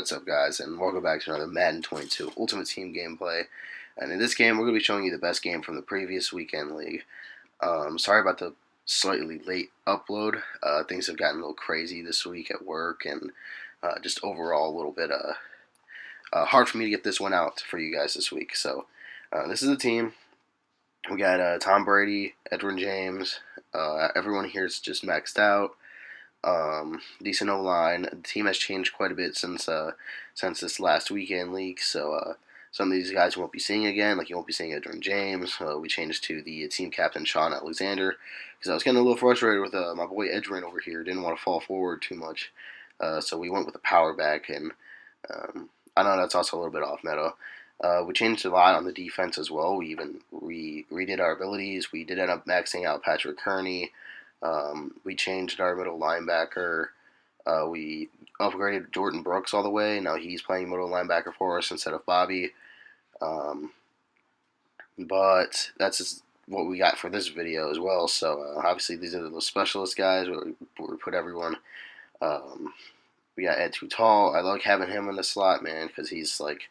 What's up, guys, and welcome back to another Madden 22 Ultimate Team gameplay. And in this game, we're going to be showing you the best game from the previous weekend league. Sorry about the slightly late upload. Things have gotten a little crazy this week at work, and just overall a little bit hard for me to get this one out for you guys this week. So this is the team. We got Tom Brady, Edwin James. Everyone here is just maxed out. Decent O-line. The team has changed quite a bit since this last weekend league, so some of these guys you won't be seeing again, like you won't be seeing Edwin James. We changed to the team captain Sean Alexander, because I was getting a little frustrated with my boy Edwin over here. Didn't want to fall forward too much, so we went with a power back, and I know that's also a little bit off meta. We changed a lot on the defense as well. We even redid our abilities. We did end up maxing out Patrick Kearney. We changed our middle linebacker. We upgraded Jordan Brooks all the way. Now he's playing middle linebacker for us instead of Bobby. But that's just what we got for this video as well. So obviously these are the specialist guys where we put everyone. We got Ed Too Tall. I like having him in the slot, man, because he's like,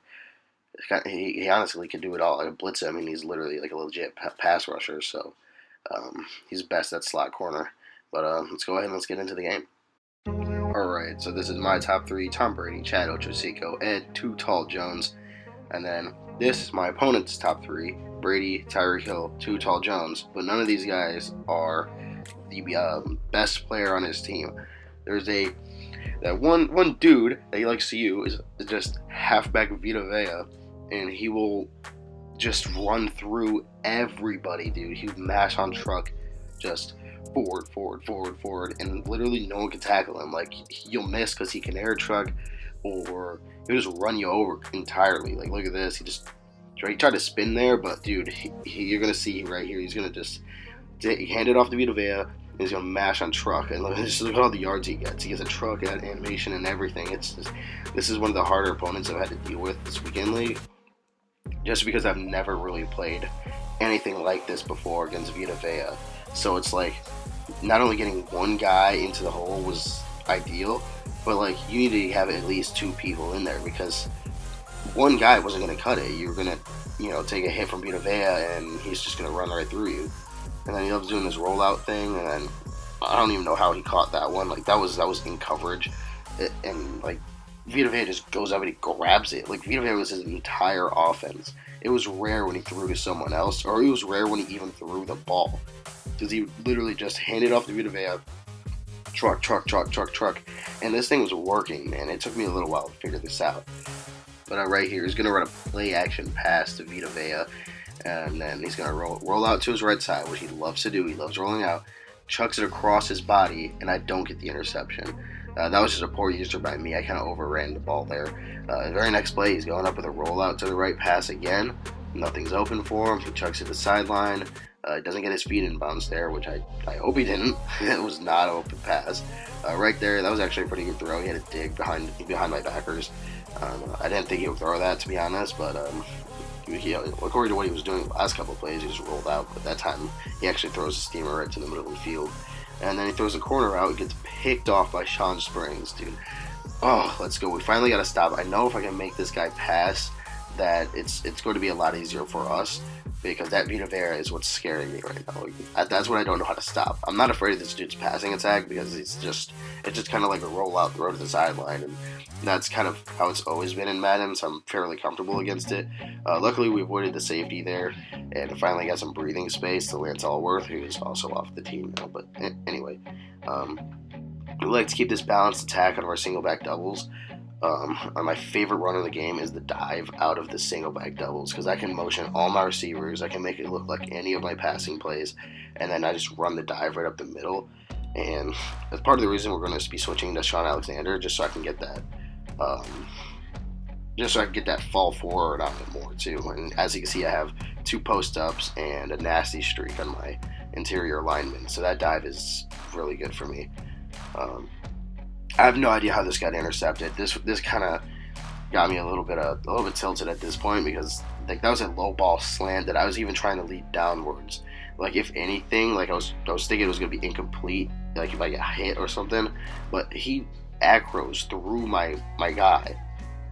he honestly can do it all. I can blitz him, and he's literally like a legit pass rusher. So he's best at slot corner. But let's go ahead and let's get into the game. Alright, so this is my top three: Tom Brady, Chad Ochocinco, Ed Too Tall Jones. And then this is my opponent's top three: Brady, Tyreek Hill, Too Tall Jones. But none of these guys are the best player on his team. There's that one dude that he likes to use is just halfback Vita Vea, and he will just run through everybody, dude. He would mash on truck, just forward, and literally no one can tackle him. Like, you'll miss because he can air truck, or he'll just run you over entirely. Like, look at this. He tried to spin there, but dude, you're gonna see right here. He's gonna just hand it off to Vita Vea. He's gonna mash on truck, and look at all the yards he gets. He gets a truck, animation, and everything. This is one of the harder opponents I've had to deal with this weekend league, just because I've never really played anything like this before against Vita Vea. So it's like, not only getting one guy into the hole was ideal, but like, you need to have at least two people in there, because one guy wasn't going to cut it. You're going to, take a hit from Vita Vea, and he's just going to run right through you. And then he loves doing this rollout thing, and then I don't even know how he caught that one. Like, that was in coverage, and like, Vita Vea just goes up and he grabs it. Like, Vita Vea was his entire offense. It was rare when he threw to someone else, or it was rare when he even threw the ball, because he literally just handed off to Vita Vea, truck, and this thing was working, man. It took me a little while to figure this out. But right here, he's gonna run a play action pass to Vita Vea, and then he's gonna roll out to his right side, which he loves to do. He loves rolling out, chucks it across his body, and I don't get the interception. That was just a poor user by me. I kind of overran the ball there. The very next play, he's going up with a rollout to the right pass again. Nothing's open for him. He chucks it to the sideline. Doesn't get his feet in bounds there, which I hope he didn't. It was not an open pass. Right there, that was actually a pretty good throw. He had a dig behind my backers. I didn't think he would throw that, to be honest, but according to what he was doing the last couple of plays, he just rolled out. But that time, he actually throws a steamer right to the middle of the field. And then he throws a corner out. It gets picked off by Sean Springs, dude. Oh, let's go. We finally got to stop. I know if I can make this guy pass, that it's going to be a lot easier for us, because that Vita Vea is what's scaring me right now. That's what I don't know how to stop. I'm not afraid of this dude's passing attack, because it's just kind of like a rollout throw to the sideline, and that's kind of how it's always been in Madden, so I'm fairly comfortable against it. Luckily, we avoided the safety there, and finally got some breathing space to Lance Allworth, who is also off the team now. But anyway, we like to keep this balanced attack out of our single back doubles. My favorite run of the game is the dive out of the single back doubles, because I can motion all my receivers. I can make it look like any of my passing plays, and then I just run the dive right up the middle. And that's part of the reason we're going to be switching to Sean Alexander, just so I can get that. Fall forward on it more too. And as you can see, I have 2 post-ups and a nasty streak on my interior lineman, so that dive is really good for me. I have no idea how this got intercepted. This kind of got me a little bit tilted at this point, because like, that was a low ball slant that I was even trying to lead downwards. Like, if anything, like I was thinking it was gonna be incomplete, like if I got hit or something, but he acros through my guy,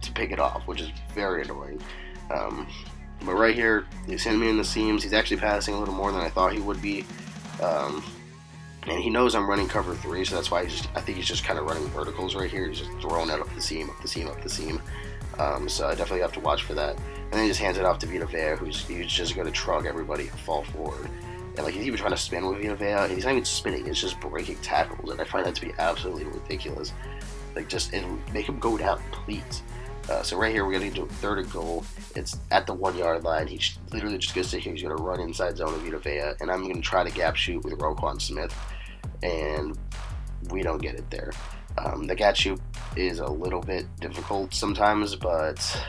to pick it off, which is very annoying. But right here, he's hitting me in the seams. He's actually passing a little more than I thought he would be. And he knows I'm running cover 3, so that's why I think he's just kind of running verticals right here. He's just throwing it up the seam, up the seam, up the seam. So I definitely have to watch for that. And then he just hands it off to Vita Vea, who's just going to trug everybody and fall forward. And like he's even trying to spin with Vita Vea, and he's not even spinning. It's just breaking tackles, and I find that to be absolutely ridiculous. Like just make him go down, please. So right here, we're going to do a 3rd and goal. It's at the 1 yard line. He's literally just going to sit here. He's going to run inside zone of Vita Vea, and I'm going to try to gap shoot with Roquan Smith, and we don't get it there. The gap shoot is a little bit difficult sometimes, but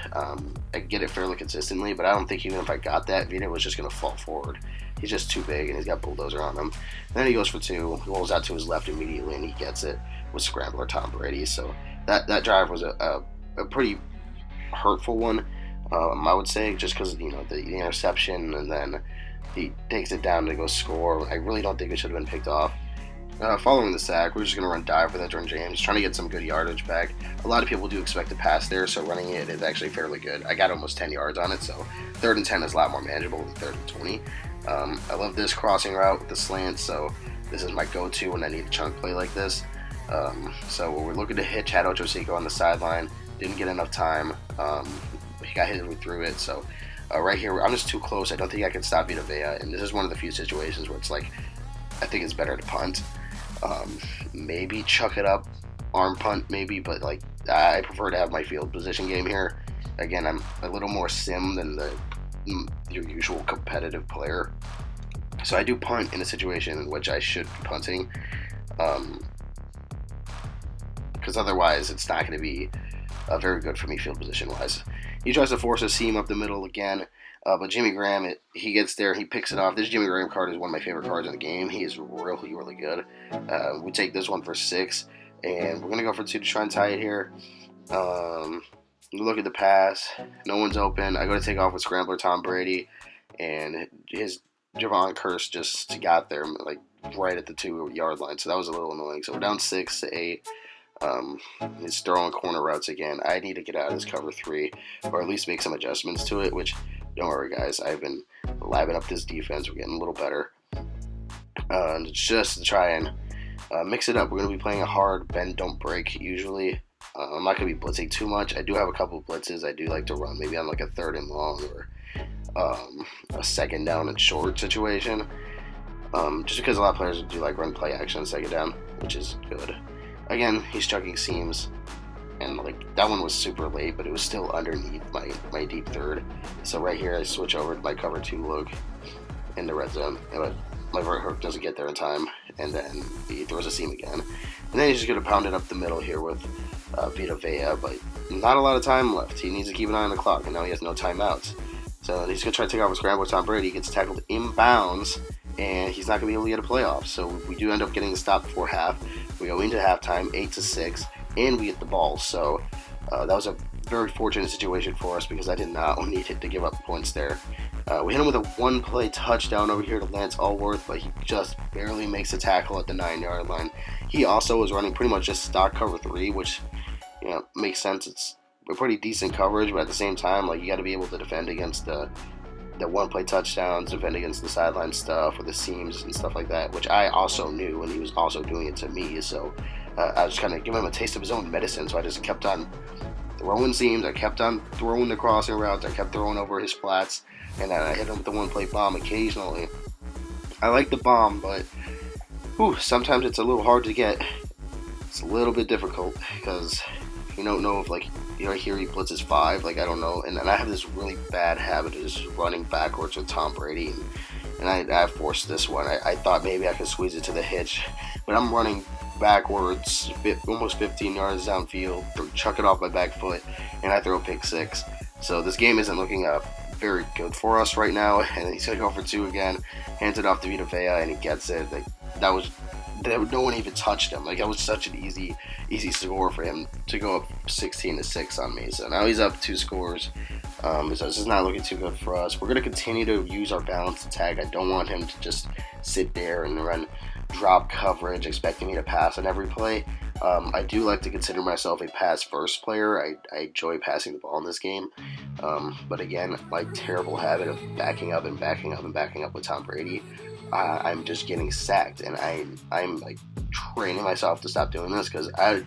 I get it fairly consistently. But I don't think even if I got that, Vita was just going to fall forward. He's just too big, and he's got bulldozer on him. And then he goes for 2, rolls out to his left immediately, and he gets it with scrambler Tom Brady. So that drive was a pretty hurtful one, I would say, just because the interception, and then he takes it down to go score. I really don't think it should have been picked off. Following the sack, we're just going to run dive with Edgerrin James, trying to get some good yardage back. A lot of people do expect a pass there, so running it is actually fairly good. I got almost 10 yards on it, so 3rd and 10 is a lot more manageable than 3rd and 20. I love this crossing route with the slant, so this is my go-to when I need a chunk play like this. So we're looking to hit Chad Ochocinco on the sideline. Didn't get enough time. He got hit through it, so right here, I'm just too close. I don't think I can stop Vita Vea, and this is one of the few situations where it's like, I think it's better to punt. Maybe chuck it up, arm punt maybe, but like I prefer to have my field position game here. Again, I'm a little more sim than your usual competitive player, so I do punt in a situation in which I should be punting, because otherwise it's not going to be very good for me field position wise. He tries to force a seam up the middle again. But Jimmy Graham, he gets there, he picks it off. This Jimmy Graham card is one of my favorite cards in the game. He is really, really good. We take this one for 6, and we're going to go for 2 to try and tie it here. Look at the pass. No one's open. I go to take off with scrambler Tom Brady, and his Javon Curse just got there like right at the 2 yard line, so that was a little annoying. So we're down 6-8. He's throwing corner routes again. I need to get out of this cover 3, or at least make some adjustments to it, which, don't worry guys, I've been labbing up this defense. We're getting a little better. Just to try and mix it up. We're going to be playing a hard bend, don't break usually. I'm not going to be blitzing too much. I do have a couple of blitzes I do like to run, maybe on like a 3rd and long, or a 2nd down and short situation. Just because a lot of players do like run play action on 2nd down, which is good. Again, he's chucking seams, and like that one was super late, but it was still underneath my deep 3rd. So right here, I switch over to my cover 2 look in the red zone, but my vert hook doesn't get there in time, and then he throws a seam again. And then he's just going to pound it up the middle here with Vita Vea, but not a lot of time left. He needs to keep an eye on the clock, and now he has no timeouts. So he's going to try to take off with scramble with Tom Brady. He gets tackled inbounds, and he's not going to be able to get a playoff. So we do end up getting the stop before half. We go into halftime, 8-6, and we get the ball. So that was a very fortunate situation for us because I did not need it to give up points there. We hit him with a 1-play touchdown over here to Lance Allworth, but he just barely makes a tackle at the 9 yard line. He also was running pretty much just stock cover 3, which makes sense. It's a pretty decent coverage, but at the same time, like you got to be able to defend against the 1-play touchdowns, defend against the sideline stuff or the seams and stuff like that, which I also knew, and he was also doing it to me. So I was kind of giving him a taste of his own medicine. So I just kept on throwing seams. I kept on throwing the crossing routes. I kept throwing over his flats, and then I hit him with the 1-play bomb occasionally. I like the bomb, but sometimes it's a little hard to get. It's a little bit difficult because you don't know if here he blitzes 5, I don't know, and then I have this really bad habit of just running backwards with Tom Brady, and I forced this one. I thought maybe I could squeeze it to the hitch, but I'm running backwards, almost 15 yards downfield, chuck it off my back foot, and I throw a pick 6. So this game isn't looking very good for us right now, and he's going to go for 2 again, hands it off to Vita Vea, and he gets it. No one even touched him. That was such an easy score for him to go up 16-6 on me. So now he's up 2 scores. So this is not looking too good for us. We're going to continue to use our balanced attack. I don't want him to just sit there and run drop coverage expecting me to pass on every play. I do like to consider myself a pass-first player. I enjoy passing the ball in this game. But again, my terrible habit of backing up and backing up and backing up with Tom Brady, I'm just getting sacked, and I'm like training myself to stop doing this because I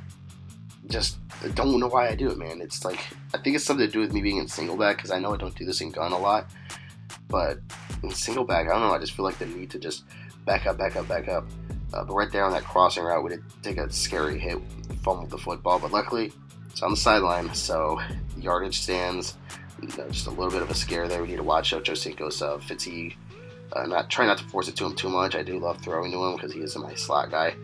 just don't know why I do it, man. It's like, I think it's something to do with me being in single back, because I know I don't do this in gun a lot, but in single back, I don't know, I just feel like the need to just back up, back up, back up. But right there on that crossing route, we did take a scary hit, fumbled the football, but luckily it's on the sideline, so yardage stands. Just a little bit of a scare there. We need to watch Ochocinco's fatigue. Try not to force it to him too much. I do love throwing to him because he is a nice slot guy.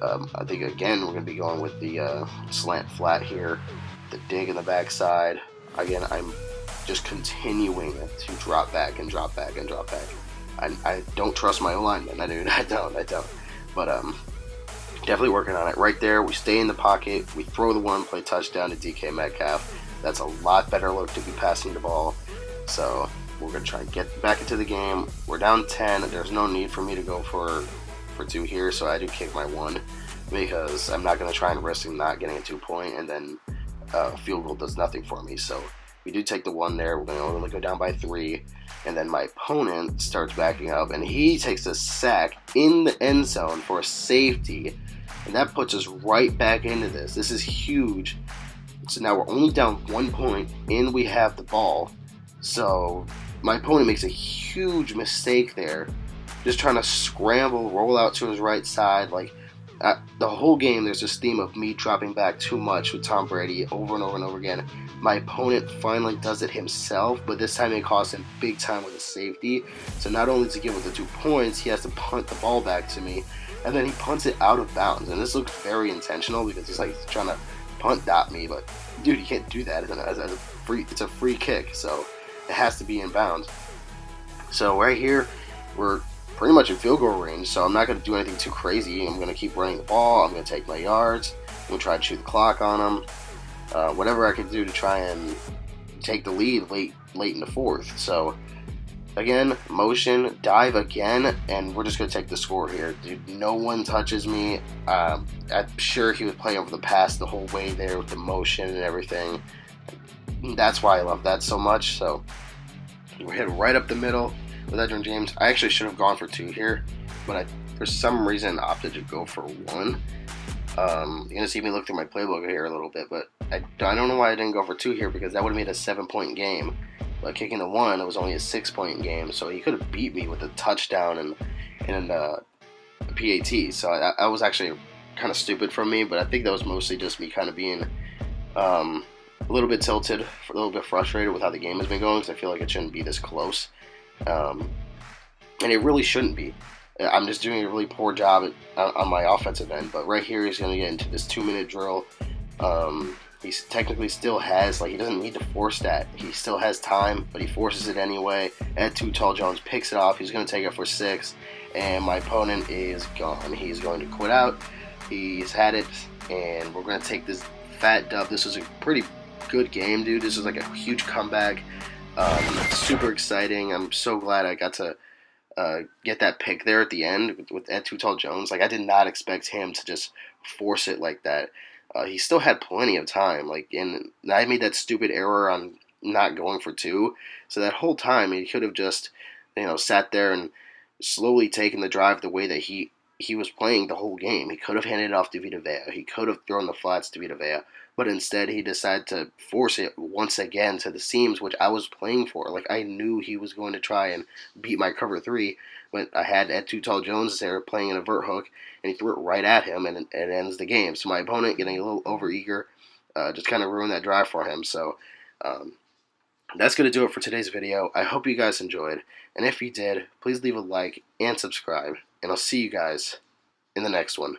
I think again we're going to be going with the slant flat here, the dig in the backside. Again, I'm just continuing to drop back and drop back and drop back. I don't trust my alignment. I don't. But definitely working on it. Right there, we stay in the pocket. We throw the one-play touchdown to DK Metcalf. That's a lot better look to be passing the ball. So we're going to try and get back into the game. We're down 10. There's no need for me to go for 2 here, so I do kick my 1 because I'm not going to try and risk him not getting a 2-point, and then field goal does nothing for me. So we do take the 1 there. We're going to only go down by 3, and then my opponent starts backing up, and he takes a sack in the end zone for a safety, and that puts us right back into this. This is huge. So now we're only down 1 point, and we have the ball. So my opponent makes a huge mistake there, just trying to scramble, roll out to his right side. Like the whole game, there's this theme of me dropping back too much with Tom Brady over and over and over again. My opponent finally does it himself, but this time it cost him big time with a safety. So not only to get with the 2 points, he has to punt the ball back to me, and then he punts it out of bounds. And this looks very intentional because he's like trying to punt dot me, but dude, you can't do that as a free. It's a free kick, so it has to be in bounds. So right here, we're pretty much in field goal range, so I'm not going to do anything too crazy. I'm going to keep running the ball. I'm going to take my yards. I'm going to try to shoot the clock on them. Whatever I can do to try and take the lead late in the 4th. So again, motion, dive again, and we're just going to take the score here. Dude, no one touches me. I'm sure he was playing over the pass the whole way there with the motion and everything. That's why I love that so much. So we're hit right up the middle with Edgerrin James. I actually should have gone for 2 here, but I, for some reason, opted to go for 1. You're going to see me look through my playbook here a little bit, but I don't know why I didn't go for 2 here, because that would have made a 7-point game. But kicking the 1, it was only a 6-point game, so he could have beat me with a touchdown and a PAT. So I was actually kind of stupid from me, but I think that was mostly just me kind of being a little bit tilted, a little bit frustrated with how the game has been going, because I feel like it shouldn't be this close. And it really shouldn't be. I'm just doing a really poor job on my offensive end, but right here he's going to get into this 2-minute drill. He technically still has, he doesn't need to force that. He still has time, but he forces it anyway. At Too Tall Jones picks it off. He's going to take it for 6, and my opponent is gone. He's going to quit out. He's had it, and we're going to take this fat dub. This was a pretty good game, dude. This was like a huge comeback. Super exciting. I'm so glad I got to get that pick there at the end with Ed Too Tall Jones. I did not expect him to just force it like that. He still had plenty of time. And I made that stupid error on not going for 2. So that whole time he could have just, sat there and slowly taken the drive the way that he was playing the whole game. He could have handed it off to Vita Vea. He could have thrown the flats to Vita Vea. But instead, he decided to force it once again to the seams, which I was playing for. I knew he was going to try and beat my cover 3, but I had Ed Too Tall Jones there playing an avert hook, and he threw it right at him, and it ends the game. So my opponent, getting a little overeager, just kind of ruined that drive for him. So that's going to do it for today's video. I hope you guys enjoyed, and if you did, please leave a like and subscribe, and I'll see you guys in the next one.